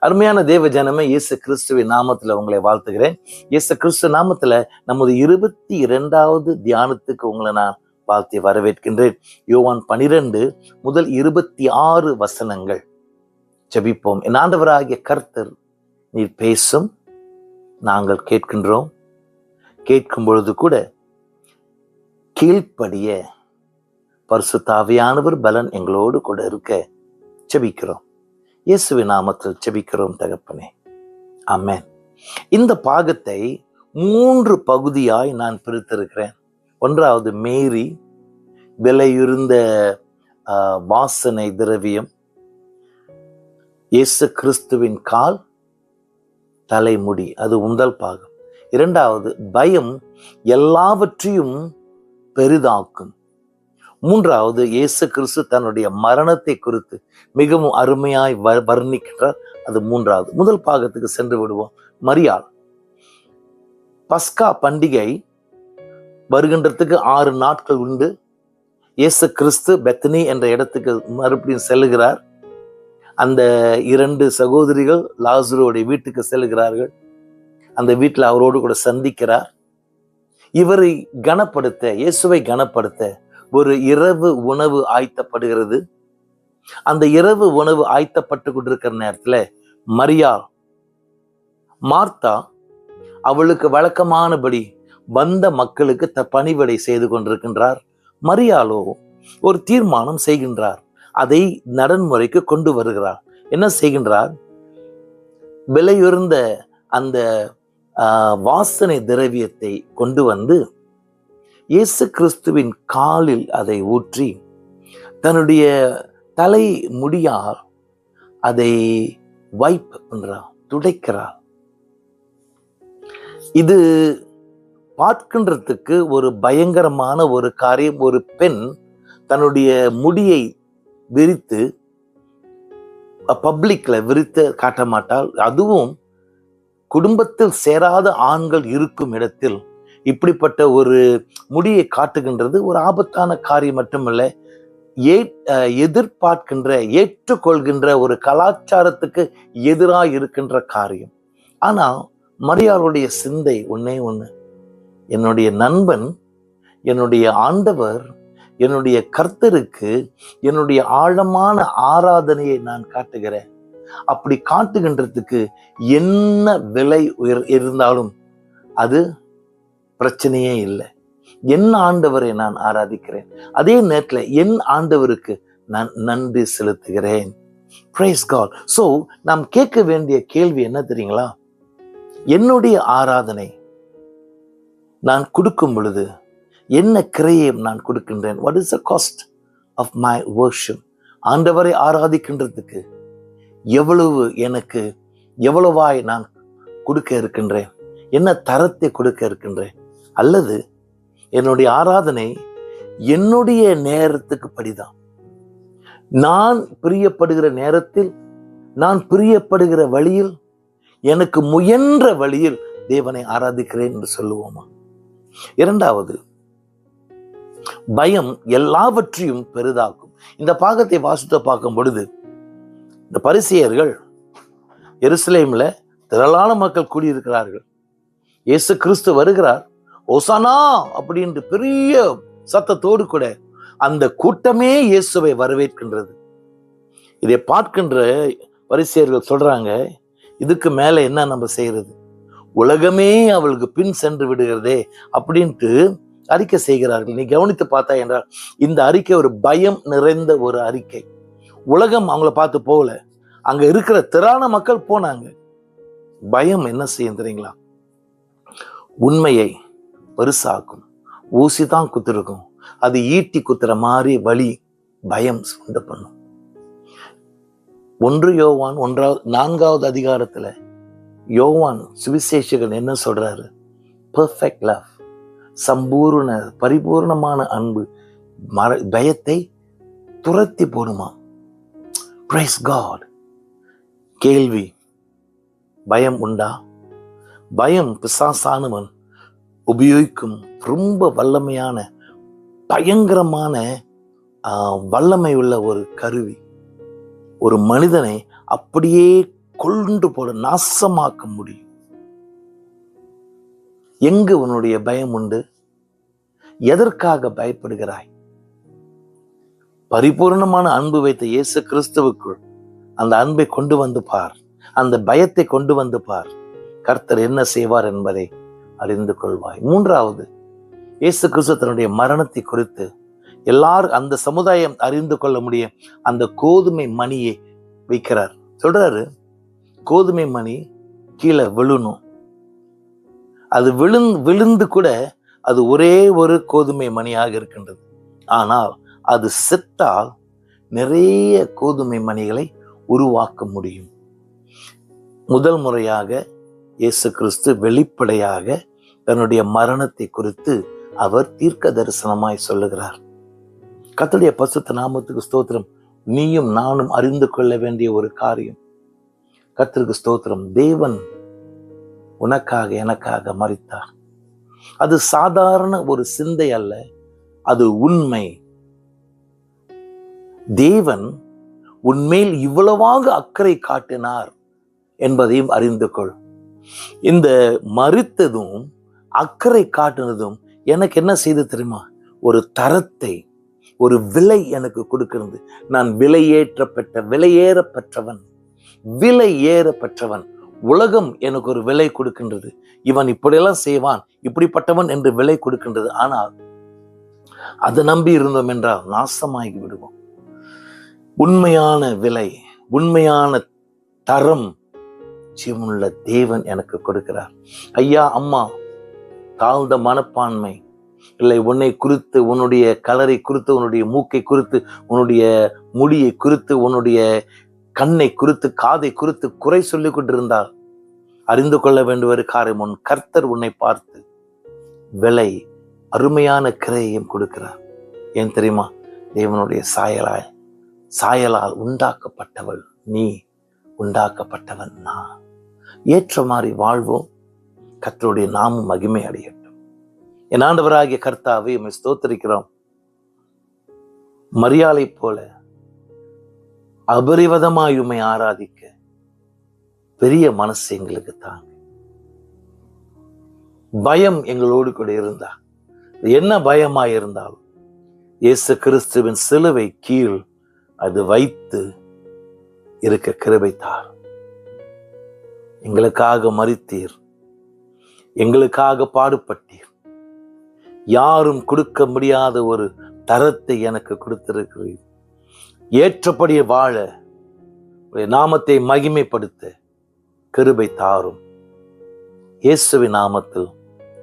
அருமையான தேவ ஜனமே, இயேசு கிறிஸ்துவின் நாமத்துல உங்களை வாழ்த்துகிறேன். இயேசு கிறிஸ்து நாமத்துல நமது 22வது தியானத்துக்கு உங்களை நான் வாழ்த்தி வரவேற்கின்றேன். யோவான் 12 முதல் 26 வசனங்கள். ஜெபிப்போம். என் ஆண்டவராகிய கர்த்தர் நீர் பேசும், நாங்கள் கேட்கின்றோம். கேட்கும் பொழுது கூட கீழ்ப்படிய பரிசுத்த ஆவியானவர் பலன் எங்களோடு கூட இருக்க ஜெபிக்கிறோம். இயேசுவின் நாமத்தில் ஜெபிக்கிறோம் தகப்பனே, ஆமென். இந்த பாகத்தை 3 பகுதியாய் நான் பிரித்திருக்கிறேன். ஒன்றாவது மேரி, விலையுறந்த வாசனை திரவியம், இயேசு கிறிஸ்துவின் கால், தலைமுடி, அது முதல் பாகம். 2வது பயம் எல்லாவற்றையும் பெரிதாக்கும். 3வது இயேசு கிறிஸ்து தன்னுடைய மரணத்தை குறித்து மிகவும் அருமையாய் வர்ணிக்கின்றார். அது 3வது. முதல் பாகத்துக்கு சென்று விடுவோம். மரியாள். பஸ்கா பண்டிகை வருகின்றதுக்கு 6 நாட்கள் உண்டு. இயேசு கிறிஸ்து பெத்னி என்ற இடத்துக்கு மறுபடியும் செல்லுகிறார். அந்த 2 சகோதரிகள் லாசருடைய வீட்டுக்கு செல்லுகிறார்கள். அந்த வீட்டில் அவரோடு கூட சந்திக்கிறார். இவரை கனப்படுத்த, இயேசுவை கனப்படுத்த ஒரு இரவு உணவு ஆயத்தப்படுகிறது. அந்த இரவு உணவு ஆயத்தப்பட்டு கொண்டிருக்கிற நேரத்துல மரியாள், மார்த்தா அவளுக்கு வழக்கமானபடி வந்த மக்களுக்கு பணிவிடை செய்து கொண்டிருக்கின்றார். மரியாளோ ஒரு தீர்மானம் செய்கின்றார். அதை நடைமுறைக்கு கொண்டு வருகிறார். என்ன செய்கின்றார்? விலையுறந்த அந்த வாசனை திரவியத்தை கொண்டு வந்து இயேசு கிறிஸ்துவின் காலில் அதை ஊற்றி தன்னுடைய தலை முடியால் அதை வைப் பண்றார், துடைக்கிறார். இது பார்க்கின்றதுக்கு ஒரு பயங்கரமான ஒரு காரியம். ஒரு பெண் தன்னுடைய முடியை விரித்து பப்ளிக்ல விரித்து காட்ட மாட்டாள். அதுவும் குடும்பத்தில் சேராத ஆண்கள் இருக்கும் இடத்தில் இப்படிப்பட்ட ஒரு முடியை காட்டுகின்றது ஒரு ஆபத்தான காரியம் மட்டுமல்ல, எதிர்பார்க்கின்ற, ஏற்றுக்கொள்கின்ற ஒரு கலாச்சாரத்துக்கு எதிராக இருக்கின்ற காரியம். ஆனா மரியாளுடைய சிந்தை ஒன்னே ஒண்ணு, என்னுடைய நண்பன், என்னுடைய ஆண்டவர், என்னுடைய கர்த்தருக்கு என்னுடைய ஆழமான ஆராதனையை நான் காட்டுகிறேன். அப்படி காட்டுகின்றதுக்கு என்ன விலை இருந்தாலும் அது பிரச்சனையே இல்லை. என் ஆண்டவரை நான் ஆராதிக்கிறேன். அதே நேரத்தில் என் ஆண்டவருக்கு நான் நன்றி செலுத்துகிறேன். Praise God. So நாம் கேட்க வேண்டிய கேள்வி என்ன தெரியுங்களா? என்னுடைய ஆராதனை நான் கொடுக்கும் பொழுது என்ன கிரயம் நான் கொடுக்கின்றேன்? What is the cost of my worship? ஆண்டவரை ஆராதிக்கின்றதுக்கு எவ்வளவாய் நான் கொடுக்க இருக்கின்றேன்? என்ன தரத்தை கொடுக்க இருக்கின்றேன்? அல்லது என்னுடைய ஆராதனை என்னுடைய நேரத்துக்கு படிதான், நான் பிரியப்படுகிற நேரத்தில், நான் பிரியப்படுகிற வழியில், எனக்கு முயன்ற வழியில் தேவனை ஆராதிக்கிறேன் என்று சொல்லுவோமா? 2வது, பயம் எல்லாவற்றையும் பெரிதாக்கும். இந்த பாகத்தை வாசித்து பார்க்கும் பொழுது இந்த பரிசேயர்கள் எருசலேம்ல திரளான மக்கள் கூடியிருக்கிறார்கள். இயேசு கிறிஸ்து வருகிறார், ஓசானா அப்படின்ற பெரிய சத்தத்தோடு கூட அந்த கூட்டமே இயேசுவை வரவேற்கின்றது. இதை பார்க்கின்ற பரிசேயர்கள் சொல்றாங்க, இதுக்கு மேல என்ன நம்ம செய்யறது? உலகமே அவளுக்கு பின் சென்று விடுகிறதே அப்படின்ட்டு அறிக்கை செய்கிறார்கள். நீ கவனித்து பார்த்தா என்றால் இந்த அறிக்கை ஒரு பயம் நிறைந்த ஒரு அறிக்கை. உலகம் அவங்கள பார்த்து போகல, அங்க இருக்கிற திரளான மக்கள் போனாங்க. பயம் என்ன செய்யும் தெரியுங்களா? உண்மையை பெருசாக்கும். ஊசி தான் குத்திருக்கும், அது ஈட்டி குத்துற மாதிரி வலி பயம் உண்டு பண்ணும். 1 யோவான் 4வது அதிகாரத்துல யோவான் சுவிசேஷகன் என்ன சொல்றாரு? பெர்ஃபெக்ட் லவ், பரிபூர்ணமான அன்பு பயத்தை துரத்தி போடுமா. Praise God. கேள்வி, பயம் உண்டா? பயம் பிசாசானவன் உபயோகிக்கும் ரொம்ப வல்லமையான, பயங்கரமான வல்லமை உள்ள ஒரு கருவி. ஒரு மனிதனை அப்படியே கொண்டு போட நாசமாக்க முடியும். எங்கு உன்னுடைய பயம் உண்டு? எதற்காக பயப்படுகிறாய்? பரிபூர்ணமான அன்பு வைத்த இயேசு கிறிஸ்துவுக்குள் அந்த அன்பை கொண்டு வந்து பார், அந்த பயத்தை கொண்டு வந்து பார். கர்த்தர் என்ன செய்வார் என்பதை அறிந்து கொள்வாய். மூன்றாவது, இயேசு கிறிஸ்து தன்னுடைய மரணத்தை குறித்து எல்லாரும் அந்த சமுதாயம் அறிந்து கொள்ள முடியும் அந்த கோதுமை மணியை வைக்கிறார். சொல்றாரு, கோதுமை மணி கீழே விழுணும். அது விழுந்து கூட அது ஒரே ஒரு கோதுமை மணியாக இருக்கின்றது. ஆனால் அது செத்தால் நிறைய கோதுமை மணிகளை உருவாக்க முடியும். முதல் முறையாக இயேசு கிறிஸ்து வெளிப்படையாக தன்னுடைய மரணத்தை குறித்து அவர் தீர்க்க தரிசனமாய் சொல்லுகிறார். கர்த்தருடைய பரிசுத்த நாமத்துக்கு ஸ்தோத்திரம். நீயும் நானும் அறிந்து கொள்ள வேண்டிய ஒரு காரியம். கர்த்தருக்கு ஸ்தோத்திரம். தேவன் உனக்காக எனக்காக மரித்தார். அது சாதாரண ஒரு சிந்தை அல்ல, அது உண்மை. தேவன் உன்மேல் இவ்வளவாக அக்கறை காட்டினார் என்பதையும் அறிந்து கொள். இந்த மரித்ததும் அக்கறை காட்டினதும் எனக்கு என்ன செய்து தெரியுமா? ஒரு தரத்தை, ஒரு விலை எனக்கு கொடுக்கிறது. நான் விலையேறப்பட்டவன். உலகம் எனக்கு ஒரு விலை கொடுக்கின்றது. இவன் இப்படியெல்லாம் செய்வான், இப்படிப்பட்டவன் என்று விலை கொடுக்கின்றது. ஆனால் அதை நம்பி இருந்தோம் என்றால் நாசமாகி விடுவோம். உண்மையான விலை, உண்மையான தரம் ஜீவனுள்ள தேவன் எனக்கு கொடுக்கிறார். ஐயா, அம்மா, தாழ்ந்த மனப்பான்மை இல்லை, உன்னை குறித்து, உன்னுடைய கலரை குறித்து, உன்னுடைய மூக்கை குறித்து, உன்னுடைய முடியை குறித்து, உன்னுடைய கண்ணை குறித்து, காதை குறித்து குறை சொல்லிக் கொண்டிருந்தால் அறிந்து கொள்ள வேண்டிய ஒரு காரியம், உன் கர்த்தர் உன்னை பார்த்து விலை அருமையான கிரையையும் கொடுக்கிறார். ஏன் தெரியுமா? தேவனுடைய சாயலால் உண்டாக்கப்பட்டவள் நீ, உண்டாக்கப்பட்டவன் நான். ஏற்ற மாதிரி வாழ்வோம். கர்த்தருடைய நாமம் மகிமை அடையட்டும். என் ஆண்டவராகிய கர்த்தாவை உம்மை ஸ்தோத்திரிக்கிறோம். மரியாளை போல அபரிவதமாய் உம்மை ஆராதிக்க பெரிய மனசு எங்களுக்கு தாங்க. பயம் எங்களோடு கூட இருந்தா, என்ன பயமாய் இருந்தாலும் இயேசு கிறிஸ்துவின் சிலுவை கீழ் அது வைத்து இருக்க கிருபை தார். எங்களுக்காக மரித்தீர், எங்களுக்காக பாடுபட்டீர். யாரும் கொடுக்க முடியாத ஒரு தரத்தை எனக்கு கொடுத்திருக்கிறீர். ஏற்றபடி வாழ, நாமத்தை மகிமைப்படுத்த கிருபை தாரும். இயேசுவின் நாமத்தில்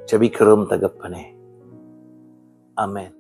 ஜெபிக்கிறோம் தகப்பனே. ஆமென்.